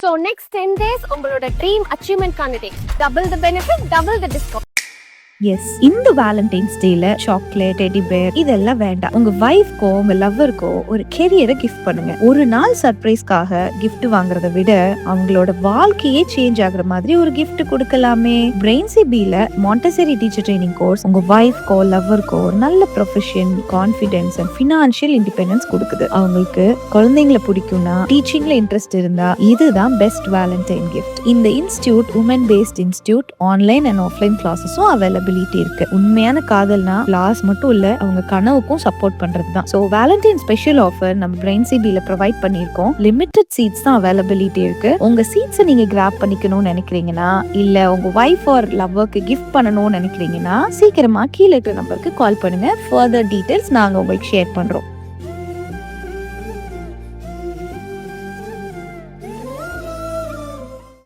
So next 10 days உங்களோட dream achievement candidate double the benefit double the discount. Yes, இந்த Valentine's டேல chocolate, teddy bear இதெல்லாம் வேண்டாம். உங்க வைஃப்கோ உங்க லவ்வருக்கோ ஒரு கெரியரை கிஃப்ட் பண்ணுங்க. ஒரு நாள் சர்ப்ரைஸ்க்காக கிஃப்ட் வாங்குறத விட அவங்களோட வாழ்க்கையே சேஞ்ச் ஆகுற மாதிரி ஒரு கிஃப்ட் கொடுக்கலாமே. பிரெயின்சிபில மாண்டசரி டீச்சர் ட்ரைனிங் கோர்ஸ் உங்க வைஃப்கோ லவ்வருக்கோ ஒரு நல்ல profession, confidence and financial independence கொடுக்குது. அவங்களுக்கு குழந்தைங்களை பிடிக்கும்னா, டீச்சிங்ல இன்ட்ரெஸ்ட் இருந்தா இதுதான் பெஸ்ட் வேலண்டைன் கிஃப்ட். இந்த institute women based institute, online and offline கிளாஸஸும் அவைலபிலிட்டி இருக்கு. உண்மையான காதல்னா கிளாஸ் மட்டும் இல்ல, அவங்க கனவுக்கும் சப்போர்ட் பண்றது தான். ஸோ வேலண்டைன் ஸ்பெஷல் ஆஃபர் நம்ம பிரெயின்சிபில ப்ரொவைட் பண்ணியிருக்கோம். லிமிடெட் சீட்ஸ் தான் அவைலபிலிட்டி இருக்கு. உங்க சீட்ஸை நீங்க கிராப் பண்ணிக்கணும்னு நினைக்கிறீங்கன்னா, இல்ல உங்க வைஃப் ஆர் லவ்வருக்கு கிஃப்ட் பண்ணணும்னு நினைக்கிறீங்கன்னா, சீக்கிரமா கீழே இருக்கிற நம்பருக்கு கால் பண்ணுங்க. ஃபர்தர் டீடைல்ஸ் நாங்க உங்களுக்கு ஷேர் பண்றோம்.